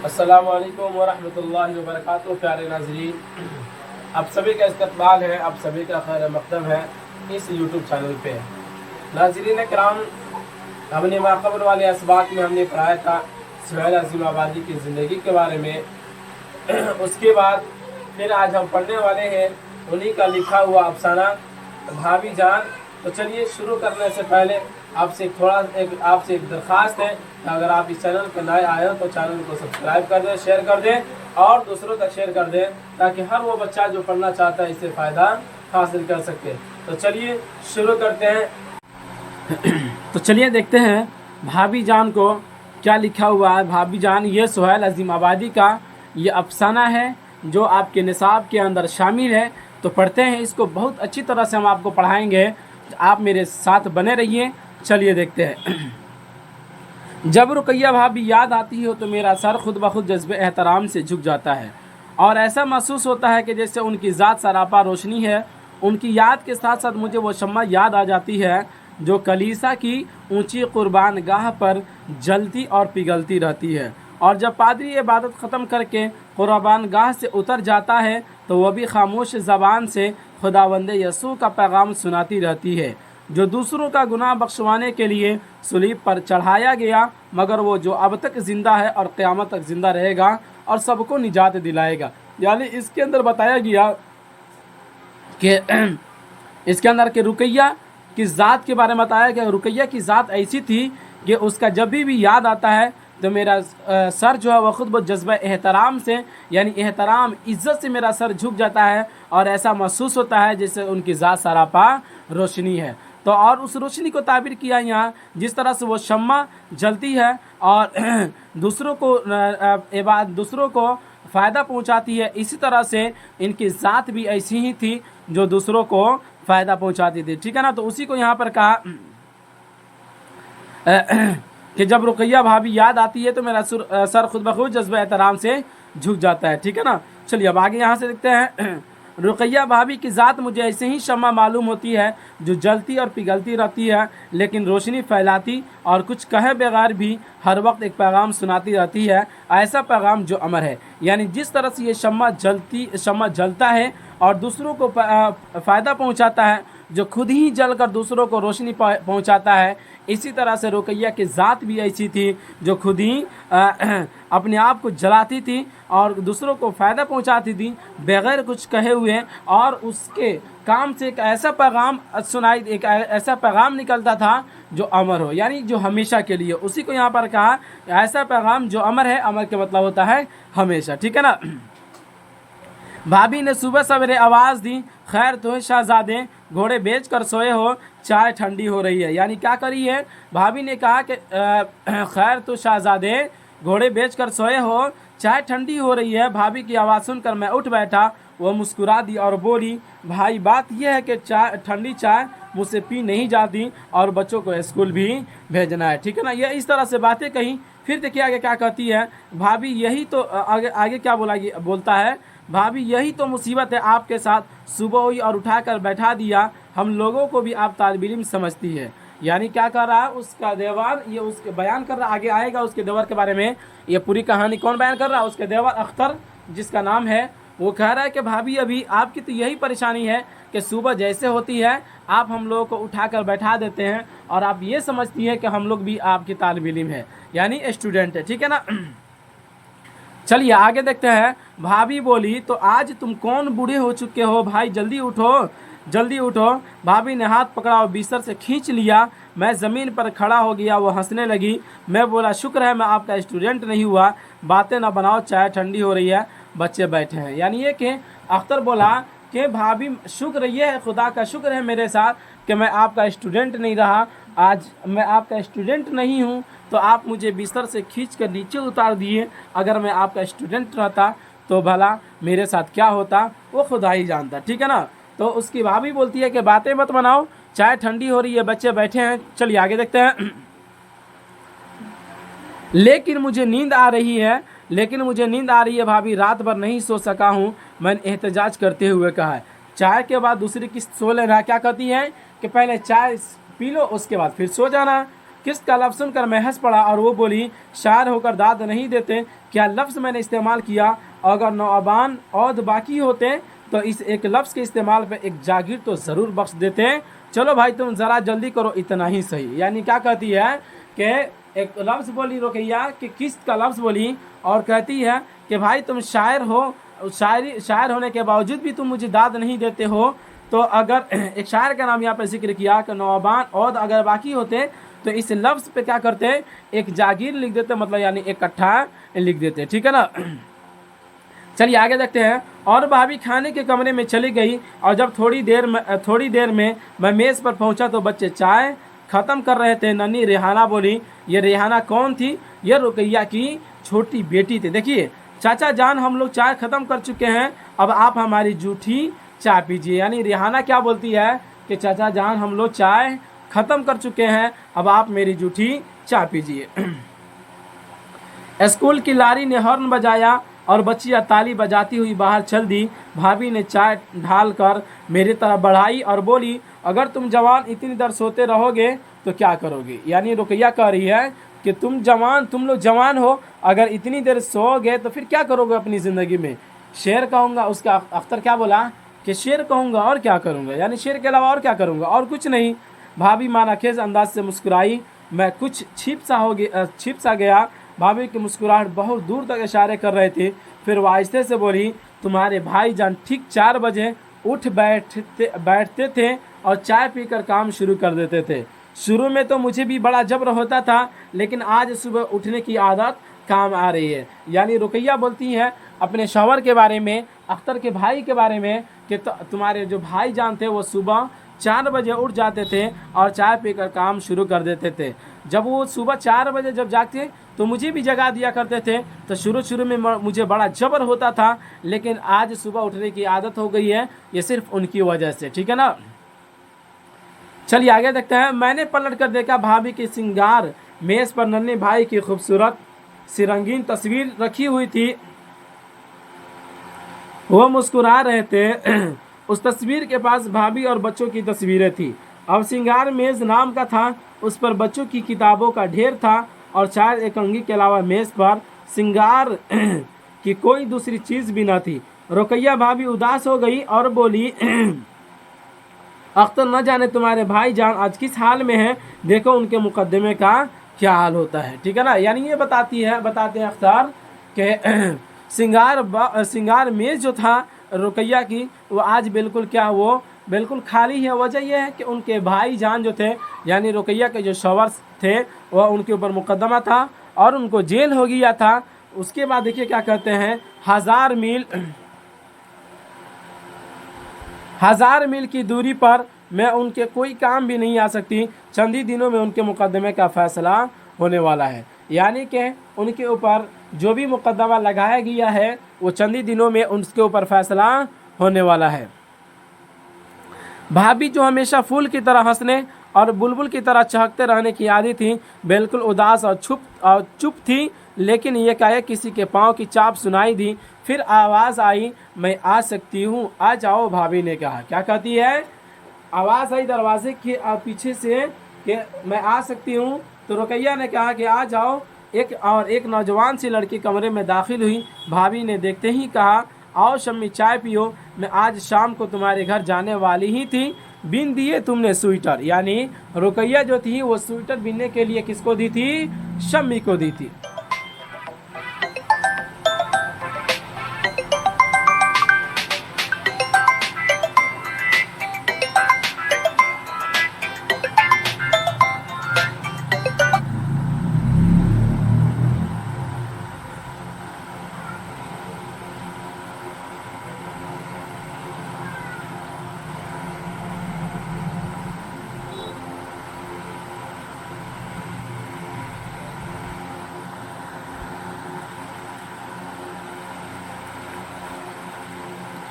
अस्सलामु अलैकुम वरहमतुल्लाहि वबरकातुहू। प्यारे नाज़रीन, आप सभी का इस्तकबाल है, आप सभी का खैर मक़दम है इस यूट्यूब चैनल पे। नाज़रीन किराम, हमने माक़बल वाले असबाक में हमने पढ़ाया था सुहैल अज़ीम आबादी की ज़िंदगी के बारे में। उसके बाद फिर आज हम पढ़ने वाले हैं उन्हीं का लिखा हुआ अफसाना भाभी जान। तो चलिए शुरू करने से पहले आपसे एक दरख्वास्त है कि अगर आप इस चैनल पर नए आए हो तो चैनल को सब्सक्राइब कर दें, शेयर कर दें और दूसरों तक शेयर कर दें ताकि हर वो बच्चा जो पढ़ना चाहता है इससे फ़ायदा हासिल कर सके। तो चलिए शुरू करते हैं। तो चलिए देखते हैं भाभी जान को क्या लिखा हुआ है। भाभी जान ये सुहैल अज़ीम आबादी का ये अफसाना है जो आपके निसाब के अंदर शामिल है। तो पढ़ते हैं इसको, बहुत अच्छी तरह से हम आपको पढ़ाएंगे, आप मेरे साथ बने रहिए। चलिए देखते हैं। जब रुकैया भाभी याद आती हो तो मेरा सर खुद ब खुद जज्बे एहतराम से झुक जाता है और ऐसा महसूस होता है कि जैसे उनकी ज़ात सरापा रोशनी है। उनकी याद के साथ साथ मुझे वो शम्मा याद आ जाती है जो कलीसा की ऊंची कुर्बान गाह पर जलती और पिघलती रहती है, और जब पादरी इबादत ख़त्म करके कुर्बान गाह से उतर जाता है तो वह भी खामोश ज़बान से खुदावंद यसू का पैगाम सुनाती रहती है जो दूसरों का गुनाह बख्शवाने के लिए सुलीब पर चढ़ाया गया, मगर वो जो अब तक ज़िंदा है और क़यामत तक ज़िंदा रहेगा और सबको निजात दिलाएगा। यानी इसके अंदर बताया गया कि इसके अंदर के रुकैया की ज़ात के बारे में बताया कि रुकैया की ज़ात ऐसी थी कि उसका जब भी याद आता है तो मेरा सर जो है वह खुद ब जज्बा एहतराम से, यानी एहतराम इज़्ज़त से मेरा सर झुक जाता है और ऐसा महसूस होता है जैसे उनकी ज़ात सरापा रोशनी है। तो और उस रोशनी को ताबिर किया यहाँ, जिस तरह से वो शम्मा जलती है और दूसरों को फ़ायदा पहुँचाती है, इसी तरह से इनकी ज़ात भी ऐसी ही थी जो दूसरों को फ़ायदा पहुँचाती थी। ठीक है ना। तो उसी को यहाँ पर कहा कि जब रुकैया भाभी याद आती है तो मेरा सर खुद ब खुद जज्बा एहतराम से झुक जाता है। ठीक है ना। चलिए अब आगे यहाँ से देखते हैं। रुकैया भाभी की ज़ात मुझे ऐसे ही शम्मा मालूम होती है जो जलती और पिघलती रहती है लेकिन रोशनी फैलाती और कुछ कहे बगैर भी हर वक्त एक पैगाम सुनाती रहती है, ऐसा पैगाम जो अमर है। यानी जिस तरह से ये शम्मा जलता है और दूसरों को फ़ायदा पहुँचाता है, जो खुद ही जलकर दूसरों को रोशनी पहुँचाता है, इसी तरह से रुकैया की ज़ात भी ऐसी थी जो खुद ही अपने आप को जलाती थी और दूसरों को फ़ायदा पहुँचाती थी बग़ैर कुछ कहे हुए, और उसके काम से एक ऐसा पैगाम निकलता था जो अमर हो, यानी जो हमेशा के लिए। उसी को यहाँ पर कहा ऐसा पैगाम जो अमर है। अमर के मतलब होता है हमेशा। ठीक है ना। भाभी ने सुबह सवेरे आवाज़ दी, खैर तो शहजादे, घोड़े बेच कर सोए हो, चाय ठंडी हो रही है। यानी क्या करी है, भाभी ने कहा कि खैर तो शहजादे, घोड़े बेच कर सोए हो, चाय ठंडी हो रही है। भाभी की आवाज़ सुनकर मैं उठ बैठा। वह मुस्कुरा दी और बोली, भाई बात यह है कि ठंडी चाय मुझसे पी नहीं जाती और बच्चों को स्कूल भी भेजना है। ठीक है ना। यह इस तरह से बातें कही। फिर देखिए आगे क्या कहती है भाभी, यही तो आगे क्या बोलता है भाभी, यही तो मुसीबत है आपके साथ। सुबह हुई और उठाकर बैठा दिया। हम लोगों को भी आप तालिब इल्म समझती है। यानी क्या कर रहा है उसका देवर, ये उसके बयान कर रहा, आगे आएगा उसके देवर के बारे में। ये पूरी कहानी कौन बयान कर रहा है, उसके देवर अख्तर जिसका नाम है। वो कह रहा है कि भाभी अभी आपकी तो यही परेशानी है कि सुबह जैसे होती है आप हम लोगों को उठाकर बैठा देते हैं और आप ये समझती हैं कि हम लोग भी आपकी तालिब इल्म है, यानी स्टूडेंट है। ठीक है ना। चलिए आगे देखते हैं। भाभी बोली, तो आज तुम कौन बूढ़े हो चुके हो भाई, जल्दी उठो जल्दी उठो। भाभी ने हाथ पकड़ा और बिस्तर से खींच लिया। मैं ज़मीन पर खड़ा हो गया। वो हंसने लगी। मैं बोला, शुक्र है मैं आपका स्टूडेंट नहीं हुआ, बातें ना बनाओ, चाय ठंडी हो रही है, बच्चे बैठे हैं। यानी ये कि अख्तर बोला कि भाभी शुक्र, ये है खुदा का शुक्र है मेरे साथ कि मैं आपका स्टूडेंट नहीं रहा, आज मैं आपका स्टूडेंट नहीं हूँ तो आप मुझे बिस्तर से खींच कर नीचे उतार दिए। अगर मैं आपका स्टूडेंट रहता तो भला मेरे साथ क्या होता वो खुदा ही जानता। ठीक है ना। तो उसकी भाभी बोलती है कि बातें मत बनाओ, चाय ठंडी हो रही है, बच्चे बैठे हैं। चलिए आगे देखते हैं। लेकिन मुझे नींद आ रही है भाभी, रात भर नहीं सो सका हूँ, मैंने एहतजाज करते हुए कहा है। चाय के बाद दूसरी किस्त सो लेना। क्या कहती है कि पहले चाय पी लो उसके बाद फिर सो जाना। किस्त का लफ्ज़ सुनकर मैं हंस पड़ा और वो बोली, शायर होकर दाद नहीं देते, क्या लफ्ज़ मैंने इस्तेमाल किया, अगर नौअबान औद बाकी होते तो इस एक लफ्ज़ के इस्तेमाल पे एक जागीर तो ज़रूर बख्श देते। चलो भाई तुम ज़रा जल्दी करो, इतना ही सही। यानी क्या कहती है कि एक लफ्ज़ बोली रुकैया कि किस्त का लफ्ज़ बोली और कहती है कि भाई तुम शायर हो, शायर होने के बावजूद भी तुम मुझे दाद नहीं देते हो। तो अगर एक शायर का नाम यहाँ पर जिक्र किया कि नौअबान औद अगर बाकी होते तो इस लफ्ज़ पे क्या करते, एक जागीर लिख देते, मतलब यानी एक कट्ठा लिख देते। ठीक है ना। चलिए आगे देखते हैं। और भाभी खाने के कमरे में चली गई और जब थोड़ी देर में मैं मेज़ पर पहुंचा तो बच्चे चाय ख़त्म कर रहे थे। नन्ही रेहाना बोली, ये रेहाना कौन थी? ये रुकैया की छोटी बेटी थी। देखिए, चाचा जान हम लोग चाय ख़त्म कर चुके हैं, अब आप हमारी जूठी चाय पीजिए। यानी रेहाना क्या बोलती है कि चाचा जान हम लोग चाय ख़त्म कर चुके हैं, अब आप मेरी जूठी चाय पीजिए। स्कूल की लारी ने हॉर्न बजाया और बच्चियाँ ताली बजाती हुई बाहर चल दी। भाभी ने चाय ढालकर मेरी तरफ बढ़ाई और बोली, अगर तुम जवान इतनी देर सोते रहोगे तो क्या करोगे? यानी रुकैया कह रही है कि तुम लोग जवान हो, अगर इतनी देर सोओगे तो फिर क्या करोगे अपनी ज़िंदगी में? शेर कहूँगा। उसका अख्तर क्या बोला कि शेर कहूँगा और क्या करूँगा, यानी शेर के अलावा और क्या करूँगा, और कुछ नहीं। भाभी मानाखेज अंदाज से मुस्कुराई। मैं कुछ छिप सा गया। भाभी की मुस्कुराहट बहुत दूर तक इशारे कर रहे थे। फिर वो आहिस्ते से बोली, तुम्हारे भाईजान ठीक 4 बजे उठ बैठते थे और चाय पीकर काम शुरू कर देते थे। शुरू में तो मुझे भी बड़ा जबर होता था, लेकिन आज सुबह उठने की आदत काम आ रही है। यानी रुकैया बोलती है अपने शौहर के बारे में, अख्तर के भाई के बारे में, कि तुम्हारे जो भाईजान थे वो सुबह 4 बजे उठ जाते थे और चाय पीकर काम शुरू कर देते थे। जब वो सुबह 4 बजे जब जागते तो मुझे भी जगा दिया करते थे। तो शुरू में मुझे बड़ा जबर होता था, लेकिन आज सुबह उठने की आदत हो गई है, ये सिर्फ उनकी वजह से। ठीक है ना। चलिए आगे देखते हैं। मैंने पलट कर देखा, भाभी की सिंगार मेज़ पर नन्हे भाई की खूबसूरत सी रंगीन तस्वीर रखी हुई थी। वो मुस्कुरा रहे थे। उस तस्वीर के पास भाभी और बच्चों की तस्वीरें थी। अब सिंगार मेज़ नाम का था, उस पर बच्चों की किताबों का ढेर था और शायद एक कंघी के अलावा मेज़ पर सिंगार की कोई दूसरी चीज़ भी न थी। रुकैया भाभी उदास हो गई और बोली, अख्तर न जाने तुम्हारे भाईजान आज किस हाल में हैं, देखो उनके मुकदमे का क्या हाल होता है। ठीक है ना। यानी ये बताते हैं अख्तर के सिंगार मेज़ जो था रुकैया की, वो आज बिल्कुल वो बिल्कुल खाली है। वजह यह है कि उनके भाईजान जो थे, यानी रुकैया के जो शौहर थे, वह उनके ऊपर मुकदमा था और उनको जेल हो गया था। उसके बाद देखिए क्या कहते हैं, 1000 मील की दूरी पर मैं उनके कोई काम भी नहीं आ सकती। चंद ही दिनों में उनके मुकदमे का फैसला होने वाला है। यानी कि उनके ऊपर जो भी मुकदमा लगाया गया है वो चंद ही दिनों में उसके ऊपर फैसला होने वाला है। भाभी जो हमेशा फूल की तरह हंसने और बुलबुल की तरह चहकते रहने की आदी थी, बिल्कुल उदास और चुप थी। लेकिन ये कहे किसी के पाँव की चाप सुनाई दी। फिर आवाज़ आई, मैं आ सकती हूँ, आ जाओ। भाभी ने कहा, क्या कहती है, आवाज़ आई दरवाजे के पीछे से कि मैं आ सकती हूँ। तो रुकैया ने कहा कि आ जाओ। एक नौजवान सी लड़की कमरे में दाखिल हुई। भाभी ने देखते ही कहा, आओ शम्मी चाय पियो, मैं आज शाम को तुम्हारे घर जाने वाली ही थी। बिन दिए तुमने स्वेटर। यानी रुकैया जो थी वो स्वेटर बिनने के लिए किसको दी थी? शम्मी को दी थी।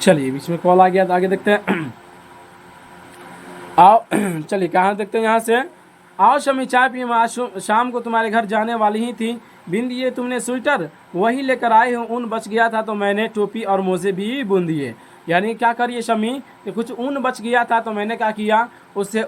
चलिए बीच में कॉल आ गया, तो आगे देखते हैं। आओ चलिए कहाँ देखते हैं, यहाँ से। आओ शम्मी चाय पिए, मैं आज शाम को तुम्हारे घर जाने वाली ही थी। बिन दिए तुमने स्वेटर, वही लेकर आए हूँ। ऊन बच गया था तो मैंने टोपी और मोजे भी बुन दिए। यानी क्या करिए शम्मी कि कुछ ऊन बच गया था तो मैंने क्या किया, उससे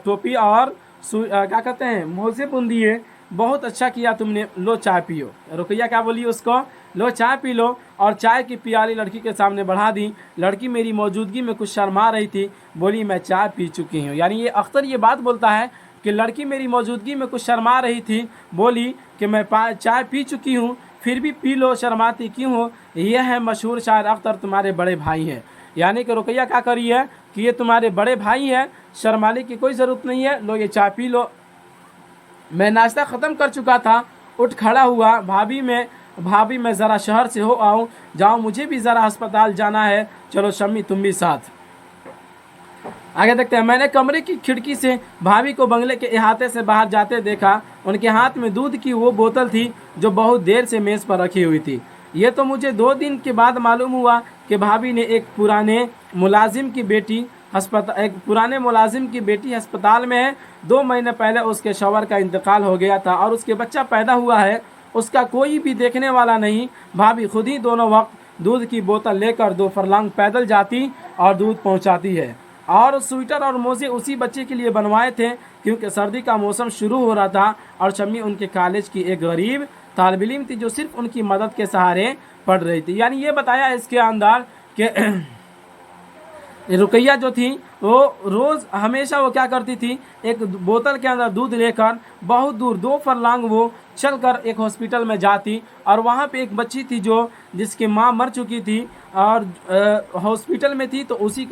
टोपी और क्या कहते हैं, मोजे बुन दिए, बहुत अच्छा किया तुमने, लो चाय पियो। रुकैया क्या बोली उसको, लो चाय पी लो, और चाय की प्याली लड़की के सामने बढ़ा दी। लड़की मेरी मौजूदगी में कुछ शर्मा रही थी, बोली मैं चाय पी चुकी हूँ। यानी ये अख्तर ये बात बोलता है कि लड़की मेरी मौजूदगी में कुछ शर्मा रही थी, बोली कि मैं चाय पी चुकी हूँ, फिर भी पी लो, शर्माती क्यों हो। यह है मशहूर शायर अख्तर, तुम्हारे बड़े भाई हैं। यानी कि रुकैया क्या करी है कि ये तुम्हारे बड़े भाई हैं, शर्माने की कोई ज़रूरत नहीं है, लो ये चाय पी लो। मैं नाश्ता ख़त्म कर चुका था, उठ खड़ा हुआ, भाभी मैं ज़रा शहर से हो आऊँ, जाओ मुझे भी ज़रा अस्पताल जाना है, चलो शम्मी तुम भी साथ। आगे देखते हैं। मैंने कमरे की खिड़की से भाभी को बंगले के अहाते से बाहर जाते देखा। उनके हाथ में दूध की वो बोतल थी जो बहुत देर से मेज़ पर रखी हुई थी। ये तो मुझे 2 दिन के बाद मालूम हुआ कि भाभी ने एक पुराने मुलाजिम की बेटी अस्पताल में है। 2 महीने पहले उसके शौहर का इंतकाल हो गया था और उसके बच्चा पैदा हुआ है, उसका कोई भी देखने वाला नहीं। भाभी खुद ही दोनों वक्त दूध की बोतल लेकर 2 फरलांग पैदल जाती और दूध पहुंचाती है। और स्वेटर और मोजे उसी बच्चे के लिए बनवाए थे क्योंकि सर्दी का मौसम शुरू हो रहा था और शम्मी उनके कॉलेज की एक गरीब तालिब इल्म थी जो सिर्फ उनकी मदद के सहारे पढ़ रही थी। यानी ये बताया इसके अंदर कि रुकैया जो थी वो रोज़ हमेशा वो क्या करती थी, एक बोतल के अंदर दूध लेकर बहुत दूर 2 फरलांग वो चलकर एक हॉस्पिटल में जाती और वहाँ पे एक बच्ची थी जिसकी माँ मर चुकी थी और हॉस्पिटल में थी, तो उसी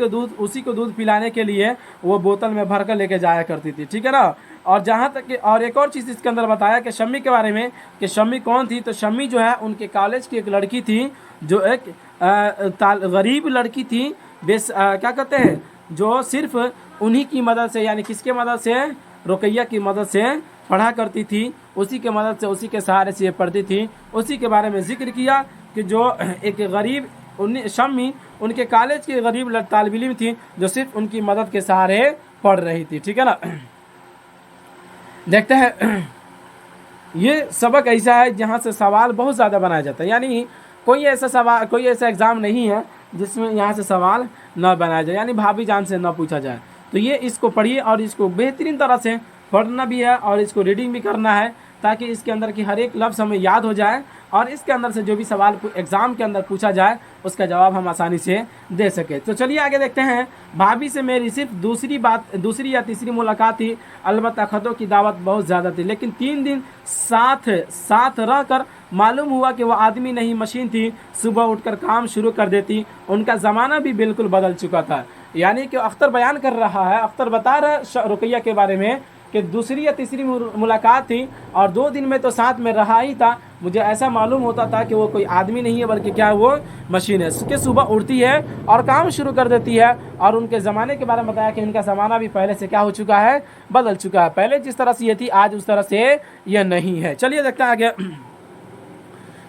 को दूध पिलाने के लिए वो बोतल में भर कर लेके जाया करती थी। ठीक है ना। और जहाँ तक कि और एक और चीज़ इसके अंदर बताया कि शम्मी के बारे में कि शम्मी कौन थी, तो शम्मी जो है उनके कॉलेज की एक लड़की थी जो एक गरीब लड़की थी, क्या कहते हैं, जो सिर्फ उन्हीं की मदद से, यानी किसके मदद से, रुकैया की मदद से पढ़ा करती थी, उसी के मदद से, उसी के सहारे से ये पढ़ती थी। उसी के बारे में जिक्र किया कि जो एक गरीब शम्मी उनके कॉलेज की गरीब तालिब इल्म थी जो सिर्फ उनकी मदद के सहारे पढ़ रही थी। ठीक है ना। देखते हैं, ये सबक ऐसा है जहाँ से सवाल बहुत ज़्यादा बनाया जाता है। यानी कोई ऐसा एग्ज़ाम नहीं है जिसमें यहाँ से सवाल न बनाया जाए, यानी भाभी जान से न पूछा जाए। तो ये इसको पढ़िए और इसको बेहतरीन तरह से पढ़ना भी है और इसको रीडिंग भी करना है ताकि इसके अंदर की हर एक लफ्ज़ हमें याद हो जाए और इसके अंदर से जो भी सवाल एग्ज़ाम के अंदर पूछा जाए उसका जवाब हम आसानी से दे सके। तो चलिए आगे देखते हैं। भाभी से मेरी सिर्फ दूसरी या तीसरी मुलाकात थी, अलबत्ता ख़तों की दावत बहुत ज़्यादा थी, लेकिन 3 दिन साथ रह कर मालूम हुआ कि वह आदमी नहीं मशीन थी। सुबह उठकर काम शुरू कर देती। उनका ज़माना भी बिल्कुल बदल चुका था। यानी कि अख्तर बयान कर रहा है, अख्तर बता रहा है रुकैया के बारे में कि दूसरी या तीसरी मुलाकात थी और 2 दिन में तो साथ में रहा ही था। मुझे ऐसा मालूम होता था कि वो कोई आदमी नहीं है बल्कि क्या है, वो मशीन है। कि सुबह उठती है और काम शुरू कर देती है। और उनके ज़माने के बारे में बताया कि इनका ज़माना भी पहले से क्या हो चुका है, बदल चुका है। पहले जिस तरह से ये थी आज उस तरह से ये नहीं है। चलिए देखते हैं आगे।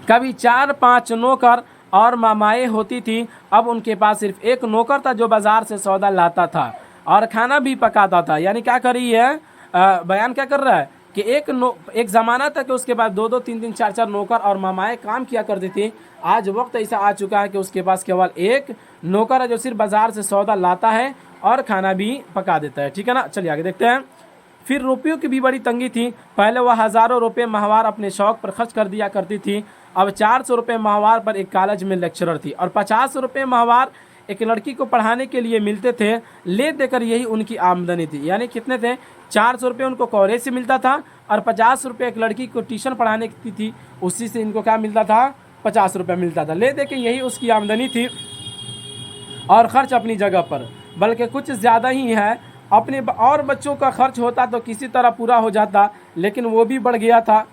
कभी 4-5 नौकर और मामाएँ होती थी, अब उनके पास सिर्फ एक नौकर था जो बाज़ार से सौदा लाता था और खाना भी पकाता था। यानी क्या कर रही है, बयान क्या कर रहा है कि एक ज़माना था कि उसके बाद 2-2, 3-3, 4-4 नौकर और मामाएँ काम किया करती थी। आज वक्त ऐसा आ चुका है कि उसके पास केवल एक नौकर है जो सिर्फ बाज़ार से सौदा लाता है और खाना भी पका देता है। ठीक है ना। चलिए आगे देखते हैं। फिर रुपयों की भी बड़ी तंगी थी। पहले वह हज़ारों रुपये माहवार अपने शौक़ पर खर्च कर दिया करती थी। अब 400 रुपये माहवार पर एक कॉलेज में लेक्चरर थी और 50 रुपये माहवार एक लड़की को पढ़ाने के लिए मिलते थे। ले देकर यही उनकी आमदनी थी। यानी कितने थे, 400 रुपये उनको कॉलेज से मिलता था और 50 रुपये एक लड़की को ट्यूशन पढ़ाने की थी, उसी से इनको क्या मिलता था, 50 रुपये मिलता था। ले दे के यही उसकी आमदनी थी और ख़र्च अपनी जगह पर, बल्कि कुछ ज़्यादा ही है। अपने और बच्चों का खर्च होता तो किसी तरह पूरा हो जाता, लेकिन वो भी बढ़ गया था।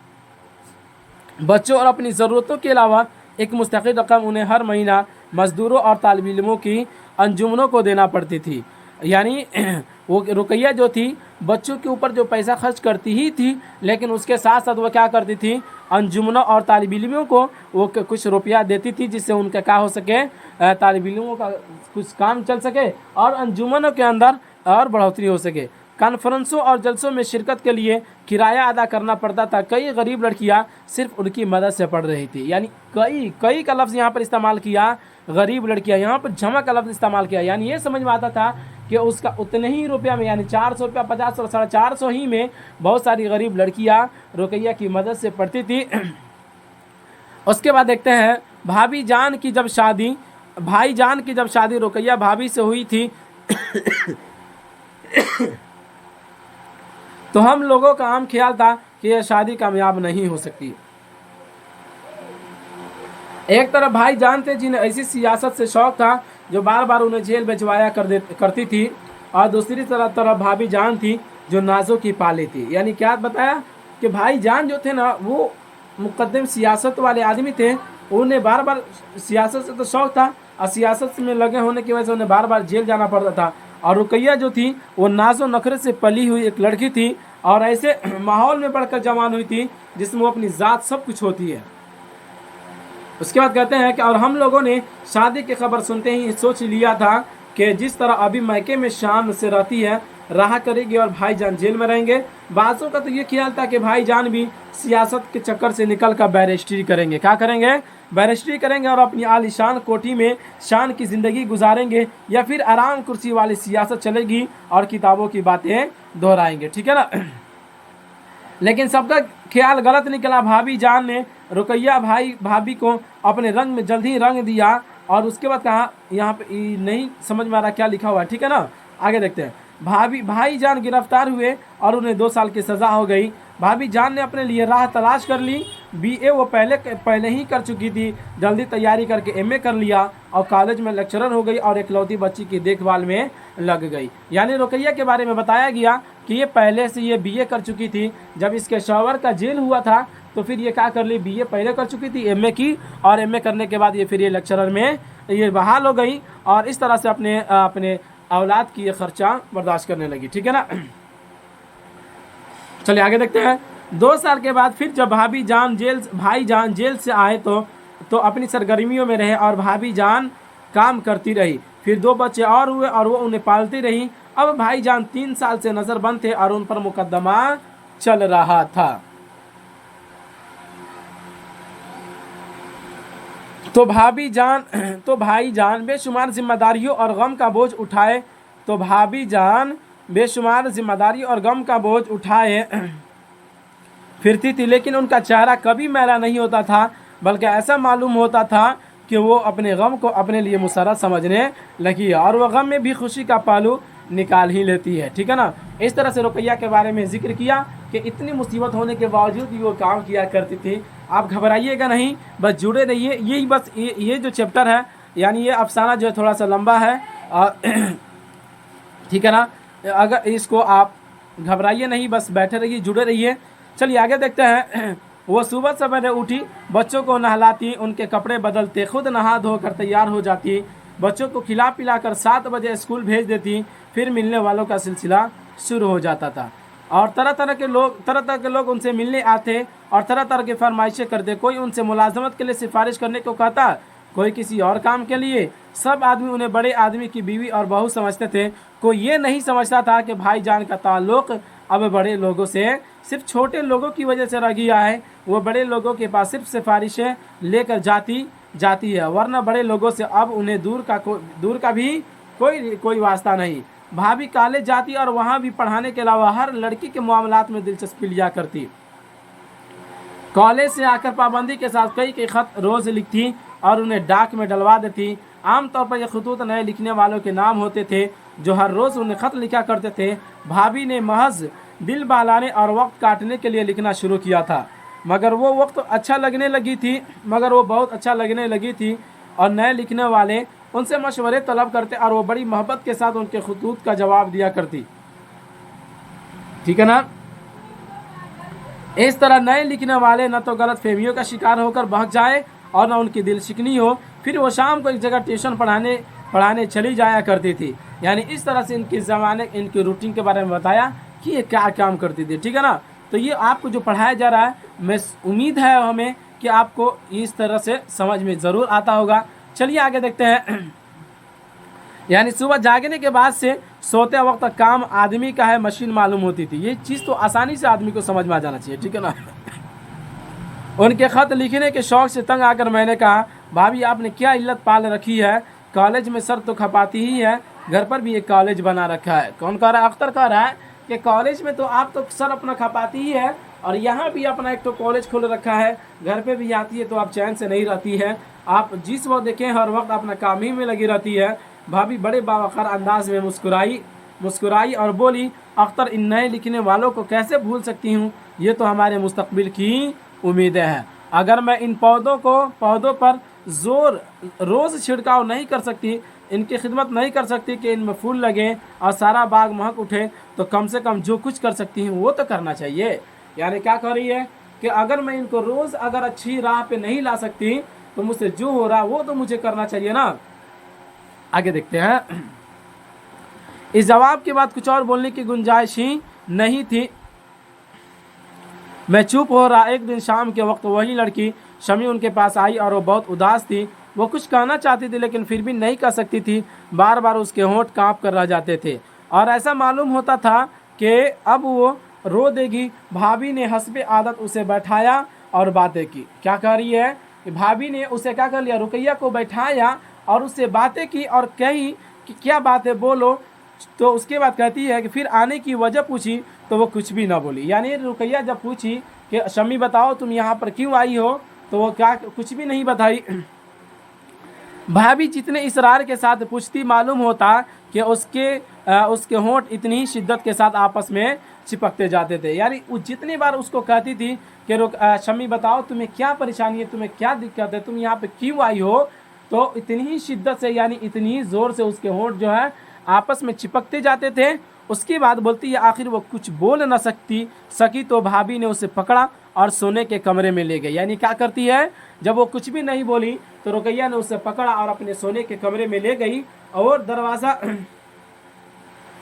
बच्चों और अपनी ज़रूरतों के अलावा एक मुस्तकिल रकम उन्हें हर महीना मज़दूरों और तालिब इल्मों की अंजुमनों को देना पड़ती थी। यानी वो रुकैया जो थी बच्चों के ऊपर जो पैसा खर्च करती ही थी, लेकिन उसके साथ साथ वो क्या करती थी, अंजुमनों और तालिब इल्मों को वो कुछ रुपया देती थी जिससे उनका क्या हो सके, तालिब इल्मों का कुछ काम चल सके और अंजुमनों के अंदर और बढ़ोतरी हो सके। कॉन्फ्रेंसों और जलसों में शिरकत के लिए किराया अदा करना पड़ता था। कई गरीब लड़कियां सिर्फ उनकी मदद से पढ़ रही थी। यानी कई का लफ्ज़ यहाँ पर इस्तेमाल किया गरीब लड़कियां, यहाँ पर जमा का लफ्ज़ इस्तेमाल किया, यानी ये समझ में आता था कि उसका उतने ही रुपया में, यानी 400 रुपया, 50 और 450 ही में बहुत सारी गरीब लड़कियां रुकैया की मदद से पढ़ती थी। उसके बाद देखते हैं भाई जान की जब शादी रुकैया भाभी से हुई थी तो हम लोगों का आम ख्याल था कि यह शादी कामयाब नहीं हो सकती। एक तरफ भाई जान थे जिन्हें ऐसी सियासत से शौक था जो बार बार उन्हें जेल भिजवाया करती थी, और दूसरी तरफ भाभी जान थी जो नाजों की पाली थी। यानी क्या बताया कि भाई जान जो थे ना वो मुकद्दम सियासत वाले आदमी थे, उन्हें बार बार सियासत से तो शौक था और सियासत में लगे होने की वजह से उन्हें बार बार जेल जाना पड़ता था। और रुकैया जो थी वो नाजो नखरे से पली हुई एक लड़की थी और ऐसे माहौल में बढ़कर जवान हुई थी जिसमें वो अपनी ज़ात सब कुछ होती है। उसके बाद कहते हैं कि और हम लोगों ने शादी की खबर सुनते ही सोच लिया था कि जिस तरह अभी मैके में शाम से रहती है रहा करेगी और भाईजान जेल में रहेंगे। बाज़ों का तो ये ख्याल था कि भाईजान भी सियासत के चक्कर से निकल कर बैरिस्ट्री करेंगे। क्या करेंगे? बैरिस्ट्री करेंगे और अपनी आलीशान कोठी में शान की ज़िंदगी गुजारेंगे, या फिर आराम कुर्सी वाली सियासत चलेगी और किताबों की बातें दोहराएंगे। ठीक है ना। लेकिन सबका ख्याल गलत निकला। भाभी जान ने रुकैया भाभी को अपने रंग में जल्द ही रंग दिया और उसके बाद कहा, यहाँ पे नहीं समझ में आ रहा क्या लिखा हुआ है, ठीक है ना, आगे देखते हैं। भाई जान गिरफ्तार हुए और उन्हें 2 साल की सज़ा हो गई। भाभी जान ने अपने लिए राह तलाश कर ली। बीए वो पहले ही कर चुकी थी, जल्दी तैयारी करके एमए कर लिया और कॉलेज में लेक्चरर हो गई और इकलौती बच्ची की देखभाल में लग गई। यानी रुकैया के बारे में बताया गया कि ये पहले से ये बीए कर चुकी थी। जब इसके शौहर का जेल हुआ था तो फिर ये क्या कर ली, बीए पहले कर चुकी थी, एमए की, और एमए करने के बाद ये फिर ये लेक्चरर में ये बहाल हो गई और इस तरह से अपने औलाद की ये खर्चा बर्दाश्त करने लगी। ठीक है ना। चलिए आगे देखते हैं। 2 साल के बाद फिर जब भाई जान जेल से आए तो अपनी सरगर्मियों में रहे और भाभी जान काम करती रही। फिर 2 बच्चे और हुए और वो उन्हें पालती रही। अब भाई जान 3 साल से नजरबंद थे और उन पर मुकदमा चल रहा था। तो भाई जान बेशुमार जिम्मेदारियों और गम का बोझ उठाए फिरती थी, लेकिन उनका चेहरा कभी मैला नहीं होता था, बल्कि ऐसा मालूम होता था कि वो अपने गम को अपने लिए मुसर्रत समझने लगी है और वह गम में भी खुशी का पालू निकाल ही लेती है। ठीक है ना। इस तरह से रुकैया के बारे में जिक्र किया कि इतनी मुसीबत होने के बावजूद भी वो काम किया करती थी। आप घबराइएगा नहीं, बस जुड़े रहिए। यही बस ये जो चैप्टर है, यानी ये अफसाना जो है थोड़ा सा लंबा है और ठीक है ना। अगर इसको आप घबराइए नहीं, बस बैठे रहिए, जुड़े रहिए। चलिए आगे देखते हैं। वो सुबह सवेरे उठी, बच्चों को नहलाती, उनके कपड़े बदलते, खुद नहा धोकर तैयार हो जाती, बच्चों को खिला पिलाकर 7 बजे स्कूल भेज देती। फिर मिलने वालों का सिलसिला शुरू हो जाता था और तरह तरह के लोग उनसे मिलने आते और तरह तरह की फरमाइशें करते। कोई उनसे मुलाजमत के लिए सिफारिश करने को कहता, कोई किसी और काम के लिए। सब आदमी उन्हें बड़े आदमी की बीवी और बहू समझते थे। कोई ये नहीं समझता था कि भाईजान का ताल्लुक़ अब बड़े लोगों से सिर्फ छोटे लोगों की वजह से रह गया है। वो बड़े लोगों के पास सिर्फ सिफारिशें लेकर जाती है, वरना बड़े लोगों से अब उन्हें दूर का भी कोई वास्ता नहीं। भाभी कॉलेज जाती और वहाँ भी पढ़ाने के अलावा हर लड़की के मामलात में दिलचस्पी लिया करती। कॉलेज से आकर पाबंदी के साथ कई खत रोज़ लिखती और उन्हें डाक में डलवा देती। आमतौर पर ये खतूत नए लिखने वालों के नाम होते थे जो हर रोज़ उन्हें ख़त लिखा करते थे। भाभी ने महज दिल बहलाने और वक्त काटने के लिए लिखना शुरू किया था, मगर वो बहुत अच्छा लगने लगी थी और नए लिखने वाले उनसे मशवरे तलब करते और वो बड़ी मोहब्बत के साथ उनके खतूत का जवाब दिया करती। ठीक है ना। इस तरह नए लिखने वाले न तो गलत फहमियों का शिकार होकर बहक जाए और न उनकी दिल शिकनी हो। फिर वो शाम को एक जगह ट्यूशन पढ़ाने चली जाया करती थी। यानी इस तरह से इनकी रूटीन के बारे में बताया कि ये क्या काम करती थी। ठीक है ना। तो ये आपको जो पढ़ाया जा रहा है, मैं उम्मीद है हमें कि आपको इस तरह से समझ में ज़रूर आता होगा। चलिए आगे देखते हैं। यानी सुबह जागने के बाद से सोते वक्त काम आदमी का है मशीन मालूम होती थी। ये चीज़ तो आसानी से आदमी को समझ में आ जाना चाहिए। ठीक है ना। उनके ख़त लिखने के शौक़ से तंग आकर मैंने कहा, भाभी आपने क्या इल्लत पाल रखी है, कॉलेज में सर तो खपाती ही है, घर पर भी एक कॉलेज बना रखा है। कौन कह रहा है? अख्तर कह रहा है कि कॉलेज में तो आप तो सर अपना खपाती ही है, और यहाँ भी अपना एक तो कॉलेज खोल रखा है, घर पे भी आती है तो आप चैन से नहीं रहती है, आप जिस वक्त देखें हर वक्त अपना काम ही में लगी रहती है। भाभी बड़े बावकार अंदाज में मुस्कुराई और बोली, अख्तर इन नए लिखने वालों को कैसे भूल सकती हूँ, ये तो हमारे मुस्तकबिल की उम्मीदें हैं। अगर मैं इन पौधों पर रोज़ छिड़काव नहीं कर सकती, इनकी खिदमत नहीं कर सकती कि इनमें फूल लगे और सारा बाग महक उठे, तो कम से कम जो कुछ कर सकती हूँ वो तो करना चाहिए। यानी क्या कर रही है कि अगर मैं इनको रोज़ अगर अच्छी राह पे नहीं ला सकती तो मुझसे जो हो रहा वो तो मुझे करना चाहिए ना। आगे देखते हैं। इस जवाब के बाद कुछ और बोलने की गुंजाइश ही नहीं थी। मैं चुप हो रहा। एक दिन शाम के वक्त वही लड़की शमी उनके पास आई और वो बहुत उदास थी। वो कुछ कहना चाहती थी लेकिन फिर भी नहीं कह सकती थी। बार बार उसके होंठ कांप कर रह जाते थे और ऐसा मालूम होता था कि अब वो रो देगी। भाभी ने हस्बे आदत उसे बैठाया और बातें की। क्या कह रही है कि भाभी ने उसे क्या कर लिया, रुकैया को बैठाया और उससे बातें की और कही कि क्या बात है बोलो। तो उसके बाद कहती है कि फिर आने की वजह पूछी तो वो कुछ भी ना बोली। यानी रुकैया जब पूछी कि शमी बताओ तुम यहाँ पर क्यों आई हो, तो वो क्या कुछ भी नहीं बताई। भाभी जितने इसरार के साथ पूछती मालूम होता कि उसके होंठ इतनी ही शिद्दत के साथ आपस में चिपकते जाते थे। यानी वो जितनी बार उसको कहती थी कि शमी बताओ तुम्हें क्या परेशानी है, तुम्हें क्या दिक्कत है, तुम यहाँ पे क्यों आई हो, तो इतनी ही शिद्दत से यानी इतनी ही ज़ोर से उसके होंठ जो है आपस में चिपकते जाते थे। उसके बाद बोलती है आखिर वो कुछ बोल न सकी तो भाभी ने उसे पकड़ा और सोने के कमरे में ले गई। यानी क्या करती है, जब वो कुछ भी नहीं बोली तो रुकैया ने उसे पकड़ा और अपने सोने के कमरे में ले गई और दरवाज़ा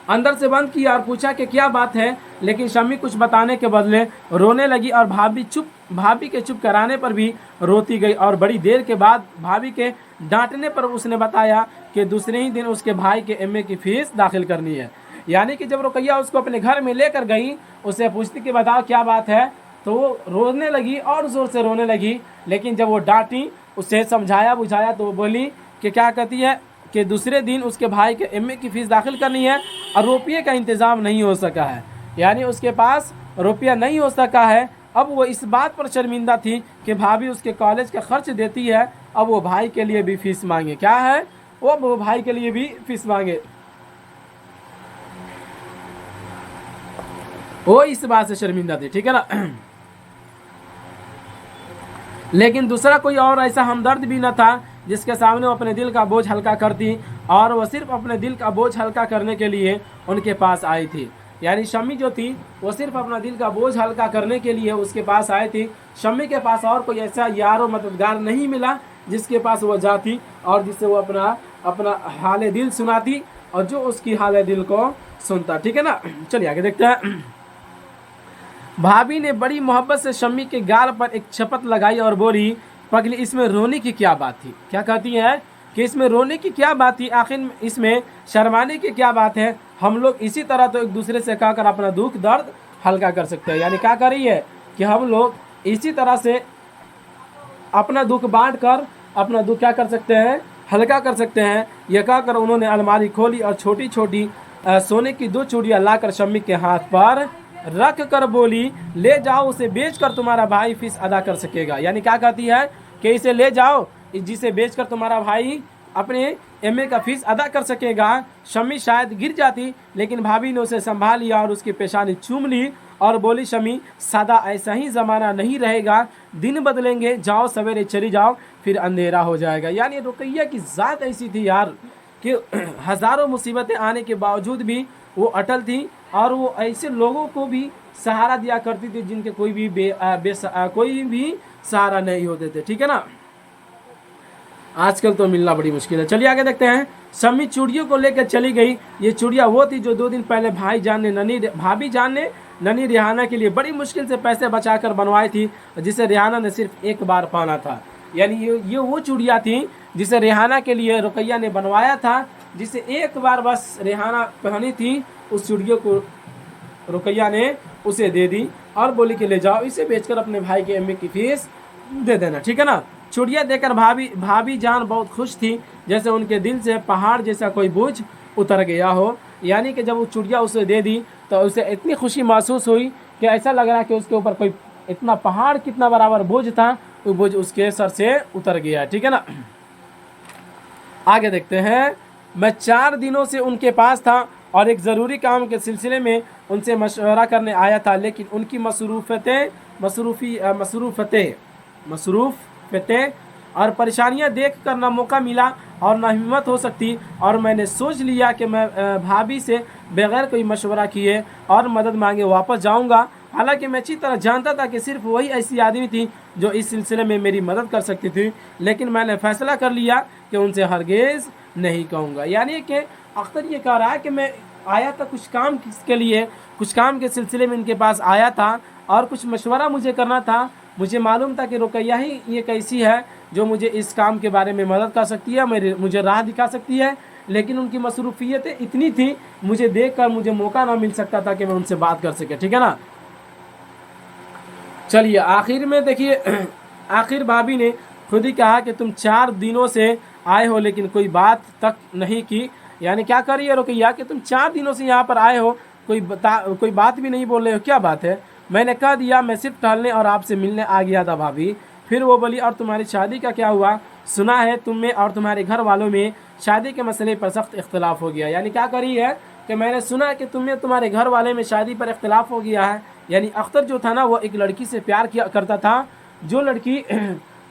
अंदर से बंद किया और पूछा कि क्या बात है। लेकिन शमी कुछ बताने के बदले रोने लगी और भाभी के चुप कराने पर भी रोती गई। और बड़ी देर के बाद भाभी के डांटने पर उसने बताया कि दूसरे ही दिन उसके भाई के एमए की फीस दाखिल करनी है। यानी कि जब रुकैया उसको अपने घर में लेकर गई, उसे पूछती कि बताओ क्या बात है, तो वो रोने लगी और ज़ोर से रोने लगी। लेकिन जब वो डांटी, उसे समझाया बुझाया तो वो बोली कि क्या कहती है कि दूसरे दिन उसके भाई के एमए की फ़ीस दाखिल करनी है और रुपये का इंतज़ाम नहीं हो सका है। यानी उसके पास रुपया नहीं हो सका है। अब वो इस बात पर शर्मिंदा थी कि भाभी उसके कॉलेज का खर्च देती है, अब वो भाई के लिए भी फ़ीस मांगे। क्या है, वो भाई के लिए भी फ़ीस मांगे। वो इस बात से शर्मिंदा थी, ठीक है ना। लेकिन दूसरा कोई और ऐसा हमदर्द भी न था जिसके सामने वो अपने दिल का बोझ हल्का करती, और वह सिर्फ अपने दिल का बोझ हल्का करने के लिए उनके पास आई थी। यानी शमी जो थी वो सिर्फ अपना दिल का बोझ हल्का करने के लिए उसके पास आई थी। शमी के पास और कोई ऐसा यार मददगार नहीं मिला जिसके पास वो जाती और जिससे वो अपना हाल दिल सुनाती और जो उसकी हाल दिल को सुनता, ठीक है ना। चलिए आगे देखते हैं। भाभी ने बड़ी मोहब्बत से शम्मी के गाल पर एक चपत लगाई और बोली, पगली इसमें रोने की क्या बात थी। क्या कहती है कि इसमें रोने की क्या बात थी, आखिर इसमें शर्माने की क्या बात है। हम लोग इसी तरह तो एक दूसरे से कहकर अपना दुख दर्द हल्का कर सकते हैं। यानी क्या कर रही है कि हम लोग इसी तरह से अपना दुख बांट कर अपना दुख क्या कर सकते हैं, हल्का कर सकते हैं। यह कहकर उन्होंने अलमारी खोली और छोटी छोटी सोने की 2 चूड़ियाँ लाकर शम्मी के हाथ पर रख कर बोली, ले जाओ, उसे बेचकर तुम्हारा भाई फीस अदा कर सकेगा। यानी क्या कहती है कि इसे ले जाओ, जिसे बेचकर तुम्हारा भाई अपने एमए का फीस अदा कर सकेगा। शमी शायद गिर जाती, लेकिन भाभी ने उसे संभाल लिया और उसकी पेशानी चूम ली और बोली, शमी सदा ऐसा ही ज़माना नहीं रहेगा, दिन बदलेंगे, जाओ सवेरे चली जाओ, फिर अंधेरा हो जाएगा। यानी रुकैया की ज़ात ऐसी थी यार कि हज़ारों मुसीबतें आने के बावजूद भी वो अटल थी और वो ऐसे लोगों को भी सहारा दिया करती थी जिनके कोई भी सहारा नहीं होते थे, ठीक है ना। आजकल तो मिलना बड़ी मुश्किल है। चलिए आगे देखते हैं। शम्मी चूड़ियों को लेकर चली गई। ये चूड़ियाँ वो थी जो 2 दिन पहले भाभी जान ने ननी रिहाना के लिए बड़ी मुश्किल से पैसे बचाकर बनवाई थी, जिसे रिहाना ने सिर्फ एक बार पहना था। यानी ये वो चूड़ियाँ थी जिसे रिहाना के लिए रुकैया ने बनवाया था, जिसे एक बार बस रिहाना पहनी थी। उस चूड़ियों को रुकैया ने उसे दे दी और बोली कि ले जाओ, इसे बेचकर अपने भाई के एमए की फीस दे देना, ठीक है ना। चूड़िया देकर भाभी जान बहुत खुश थी, जैसे उनके दिल से पहाड़ जैसा कोई बोझ उतर गया हो। यानी कि जब वो चूड़िया उसे दे दी तो उसे इतनी खुशी महसूस हुई कि ऐसा लग रहा कि उसके ऊपर कोई इतना पहाड़ कितना बराबर बोझ था, वो बोझ उसके सर से उतर गया। ठीक है ना। आगे देखते हैं। मैं 4 दिनों से उनके पास था और एक ज़रूरी काम के सिलसिले में उनसे मशवरा करने आया था, लेकिन उनकी मसरूफ़तें और परेशानियां देख कर ना मौका मिला और ना हिम्मत हो सकती, और मैंने सोच लिया कि मैं भाभी से बगैर कोई मशवरा किए और मदद मांगे वापस जाऊंगा। हालांकि मैं अच्छी तरह जानता था कि सिर्फ वही ऐसी आदमी थी जो इस सिलसिले में मेरी मदद कर सकती थी, लेकिन मैंने फैसला कर लिया कि उनसे हरगिज़ नहीं कहूँगा। यानी कि अख्तर ये कह रहा है कि मैं आया था कुछ काम के लिए, कुछ काम के सिलसिले में इनके पास आया था और कुछ मशवरा मुझे करना था। मुझे मालूम था कि रुकैया ही ये कैसी है जो मुझे इस काम के बारे में मदद कर सकती है, मुझे राह दिखा सकती है, लेकिन उनकी मसरूफियतें इतनी थी, मुझे देखकर मुझे मौका ना मिल सकता था कि मैं उनसे बात कर सके। ठीक है ना। चलिए आखिर में देखिए, आखिर भाभी ने खुद ही कहा कि तुम 4 दिनों से आए हो लेकिन कोई बात तक नहीं की। यानी क्या कर रही है रुकैया कि तुम 4 दिनों से यहाँ पर आए हो, कोई बात भी नहीं बोल रहे हो, क्या बात है। मैंने कह दिया मैं सिर्फ टहलने और आपसे मिलने आ गया था भाभी। फिर वो बोली और तुम्हारी शादी का क्या हुआ? सुना है तुम में और तुम्हारे घर वालों में शादी के मसले पर सख्त इख्तलाफ हो गया। यानी क्या करी है कि मैंने सुना है कि तुम में तुम्हारे घर वाले में शादी पर इख्तलाफ हो गया है। यानी अख्तर जो था ना वो एक लड़की से प्यार किया करता था, जो लड़की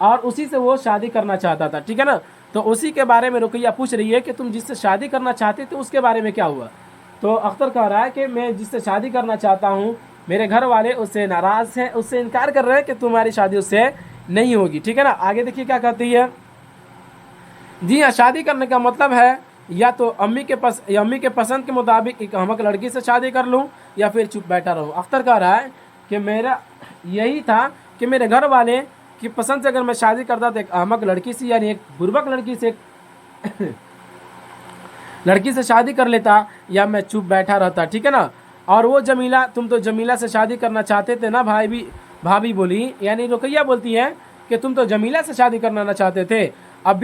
और उसी से वो शादी करना चाहता था। ठीक है ना। तो उसी के बारे में रुकैया पूछ रही है कि तुम जिससे शादी करना चाहते थे उसके बारे में क्या हुआ। तो अख्तर कह रहा है कि मैं जिससे शादी करना चाहता हूँ मेरे घर वाले उससे नाराज़ हैं, उससे इनकार कर रहे हैं कि तुम्हारी शादी उससे नहीं होगी। ठीक है ना। आगे देखिए क्या कहती है। जी हाँ, शादी करने का मतलब है या तो अम्मी के पसंद के मुताबिक एक अहमक लड़की से शादी कर लूँ या फिर चुप बैठा रहूँ। अख्तर कह रहा है कि मेरा यही था कि मेरे घर वाले की पसंद से अगर मैं शादी करता तो एक अहमक लड़की से, यानी एक बुर्बक लड़की से लड़की से शादी कर लेता, या मैं चुप बैठा रहता। ठीक है ना। और वो जमीला, तुम तो जमीला से शादी करना चाहते थे ना भाभी बोली, यानी रुकैया बोलती है कि तुम तो जमीला से शादी करना ना चाहते थे, अब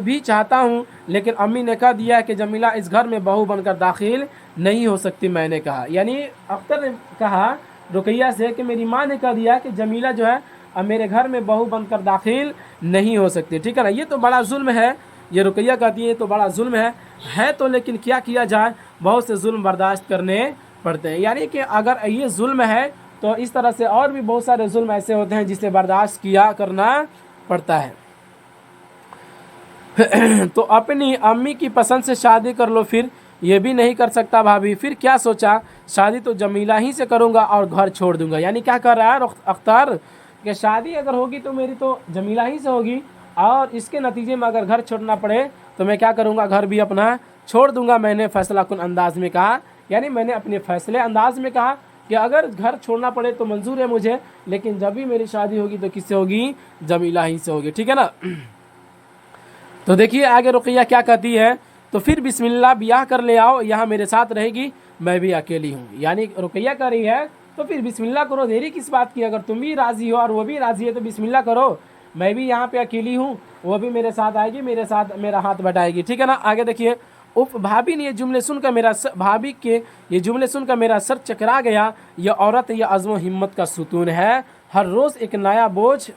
भी चाहता हूँ, लेकिन अम्मी ने कह दिया कि जमीला इस घर में बहू बनकर दाखिल नहीं हो सकती। मैंने कहा, यानी अख्तर ने कहा रुकैया से कि मेरी माँ ने कह दिया कि जमीला जो है अब मेरे घर में बहू बनकर दाखिल नहीं हो सकती। ठीक है ना। ये तो बड़ा जुल्म है, ये रुकैया कहती है तो बड़ा जुल्म है तो लेकिन क्या किया जाए, बहुत से जुल्म बर्दाश्त करने पड़ते हैं। यानी कि अगर ये जुल्म है तो इस तरह से और भी बहुत सारे जुल्म ऐसे होते हैं जिसे बर्दाश्त किया करना पड़ता है। तो अपनी अम्मी की पसंद से शादी कर लो, फिर ये भी नहीं कर सकता भाभी। फिर क्या सोचा, शादी तो जमीला ही से करूँगा और घर छोड़ दूंगा। यानी क्या कर रहा है अख्तर कि शादी अगर होगी तो मेरी तो जमीला ही से होगी, और इसके नतीजे में अगर घर छोड़ना पड़े तो मैं क्या करूँगा, घर भी अपना छोड़ दूंगा। मैंने फैसला कुन अंदाज में कहा, यानी मैंने अपने फैसले अंदाज में कहा कि अगर घर छोड़ना पड़े तो मंजूर है मुझे, लेकिन जब भी मेरी शादी होगी तो किससे होगी, जमीला ही से होगी। ठीक है ना। तो देखिए आगे रुकैया क्या कहती है। तो फिर बिस्मिल्लाह ब्याह कर ले आओ, यहाँ मेरे साथ रहेगी, मैं भी अकेली हूँ। यानी रुकैया कर रही है तो फिर बिस्मिल्लाह करो, देरी किस बात की। अगर तुम भी राज़ी हो और वो भी राज़ी है तो बिस्मिल्लाह करो, मैं भी यहाँ पे अकेली हूँ, वो भी मेरे साथ आएगी, मेरे साथ मेरा हाथ बटाएगी। ठीक है ना। आगे देखिए। भाभी ने ये जुमले सुनकर मेरा सर चकरा गया। यह औरत यह अज़्म हिम्मत का सुतून है, हर रोज़ एक नया बोझ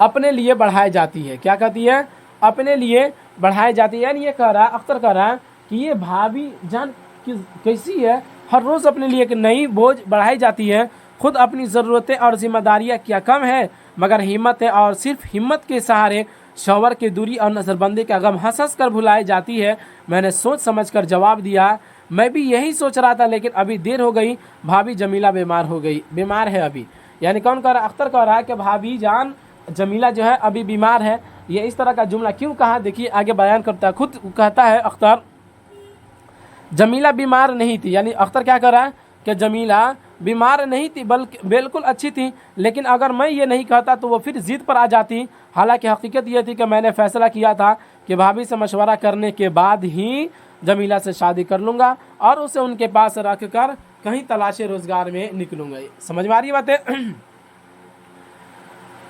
अपने लिए बढ़ाई जाती है। क्या कहती है, अपने लिए बढ़ाई जाती है। यानी ये कह रहा है, अख्तर कह रहा है कि ये भाभी जान कैसी है, हर रोज़ अपने लिए एक नई बोझ बढ़ाई जाती है। खुद अपनी ज़रूरतें और जिम्मेदारियाँ क्या कम है, मगर हिम्मत है और सिर्फ हिम्मत के सहारे शौहर की दूरी और नज़रबंदी का गम हंस कर भुलाई जाती है। मैंने सोच समझकर जवाब दिया, मैं भी यही सोच रहा था, लेकिन अभी देर हो गई, भाभी जमीला बीमार है अभी। यानी कौन कह रहा है, अख्तर कह रहा है कि भाभी जान जमीला जो है अभी बीमार है। ये इस तरह का जुमला क्यों कहा, देखिए आगे बयान करता है। खुद कहता है अख्तर, जमीला बीमार नहीं थी। यानी अख्तर क्या कर रहा है कि जमीला बीमार नहीं थी, बल्कि बिल्कुल अच्छी थी, लेकिन अगर मैं ये नहीं कहता तो वो फिर ज़िद पर आ जाती। हालांकि हकीकत ये थी कि मैंने फ़ैसला किया था कि भाभी से मशवरा करने के बाद ही जमीला से शादी कर लूँगा और उसे उनके पास रख कर कहीं तलाशे रोज़गार में निकलूँगा। समझ में आ रही बातें।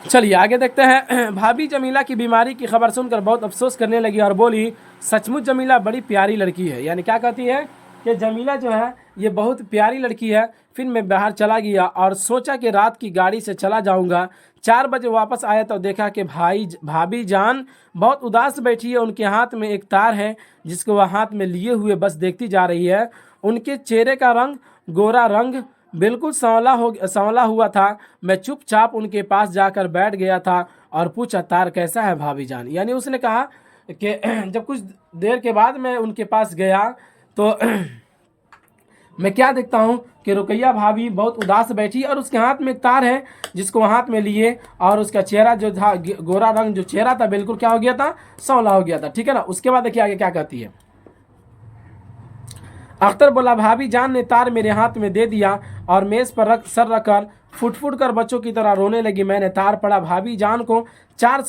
चलिए आगे देखते हैं। भाभी जमीला की बीमारी की खबर सुनकर बहुत अफसोस करने लगी और बोली, सचमुच जमीला बड़ी प्यारी लड़की है। यानी क्या कहती है कि जमीला जो है ये बहुत प्यारी लड़की है। फिर मैं बाहर चला गया और सोचा कि रात की गाड़ी से चला जाऊंगा। 4 बजे वापस आया तो देखा कि भाभी जान बहुत उदास बैठी है। उनके हाथ में एक तार है जिसको वह हाथ में लिए हुए बस देखती जा रही है। उनके चेहरे का रंग गोरा रंग बिल्कुल सांवला हुआ था। मैं चुपचाप उनके पास जाकर बैठ गया था और पूछा, तार कैसा है भाभी जान? यानी उसने कहा कि जब कुछ देर के बाद मैं उनके पास गया तो मैं क्या देखता हूँ कि रुकैया भाभी बहुत उदास बैठी और उसके हाथ में एक तार है जिसको हाथ में लिए, और उसका चेहरा जो था गोरा रंग जो चेहरा था बिल्कुल क्या हो गया था, सांवला हो गया था। ठीक है ना। उसके बाद देखिए आगे क्या कहती है। अख्तर बोला, भाभी जान ने तार मेरे हाथ में दे दिया और मेज पर सर रखकर फुट कर बच्चों की तरह रोने लगी। मैंने तार पड़ा। भाई जान को 4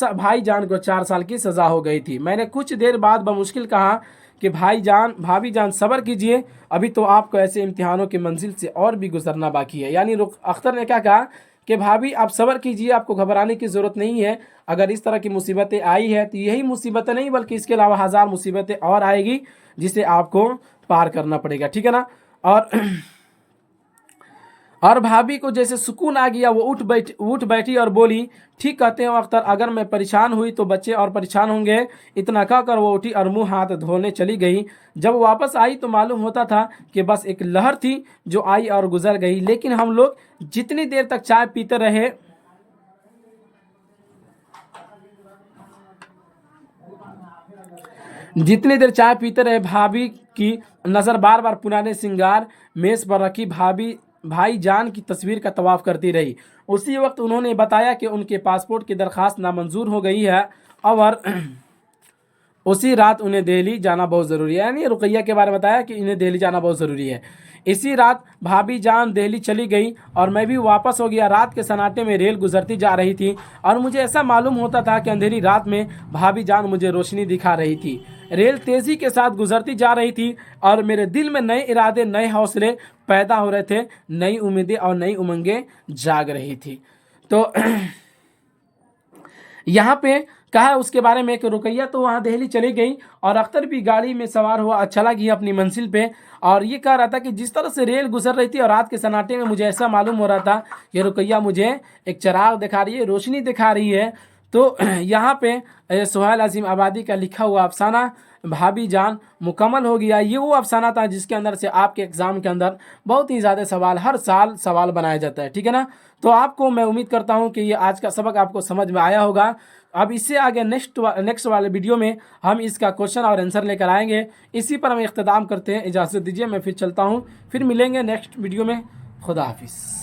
साल की सजा हो गई थी। मैंने कुछ देर बाद बमुश्किल कहा कि भाभी जान सब्र कीजिए, अभी तो आपको ऐसे इम्तिहानों की मंजिल से और भी गुजरना बाकी है। यानी अख्तर ने क्या कहा कि भाभी आप सब्र कीजिए, आपको घबराने की ज़रूरत नहीं है। अगर इस तरह की मुसीबतें आई है तो यही मुसीबतें नहीं बल्कि इसके अलावा 1000 मुसीबतें और आएगी जिसे आपको पार करना पड़ेगा। ठीक है ना। और भाभी को जैसे सुकून आ गया, वो उठ बैठी और बोली, ठीक कहते हैं अख्तर, अगर मैं परेशान हुई तो बच्चे और परेशान होंगे। इतना कहकर वो उठी और मुंह हाथ धोने चली गई। जब वापस आई तो मालूम होता था कि बस एक लहर थी जो आई और गुजर गई। लेकिन हम लोग जितनी देर तक चाय पीते रहे भाभी की नज़र बार बार पुराने श्रृंगार मेज पर रखी भाई जान की तस्वीर का तवाफ करती रही। उसी वक्त उन्होंने बताया कि उनके पासपोर्ट की दरख्वास्त नामंजूर हो गई है और उसी रात उन्हें दिल्ली जाना बहुत ज़रूरी है। यानी रुकैया के बारे में बताया कि इन्हें दिल्ली जाना बहुत ज़रूरी है। इसी रात भाभी जान दिल्ली चली गई और मैं भी वापस हो गया। रात के सन्नाटे में रेल गुजरती जा रही थी और मुझे ऐसा मालूम होता था कि अंधेरी रात में भाभी जान मुझे रोशनी दिखा रही थी। रेल तेज़ी के साथ गुजरती जा रही थी और मेरे दिल में नए इरादे, नए हौसले पैदा हो रहे थे, नई उम्मीदें और नई उमंगें जाग रही थी। तो यहाँ पे कहा उसके बारे में कि रुकैया तो वहाँ दिल्ली चली गई और अख्तर भी गाड़ी में सवार हुआ, चला गया अपनी मंजिल पे। और ये कह रहा था कि जिस तरह से रेल गुजर रही थी और रात के सन्नाटे में मुझे ऐसा मालूम हो रहा था कि रुकैया मुझे एक चिराग दिखा रही है, रोशनी दिखा रही है। तो यहाँ पे सुहेल अजीम आबादी का लिखा हुआ अफसाना भाभी जान मुकम्मल हो गया। ये वो अफसाना था जिसके अंदर से आपके एग्ज़ाम के अंदर बहुत ही ज़्यादा सवाल, हर साल सवाल बनाया जाता है। ठीक है ना। तो आपको मैं उम्मीद करता हूँ कि ये आज का सबक आपको समझ में आया होगा। अब इससे आगे नेक्स्ट वाले वीडियो में हम इसका क्वेश्चन और आंसर लेकर आएंगे। इसी पर हम इख्तिताम करते हैं। इजाज़त दीजिए, मैं फिर चलता हूँ, फिर मिलेंगे नेक्स्ट वीडियो में। खुदा हाफिज़।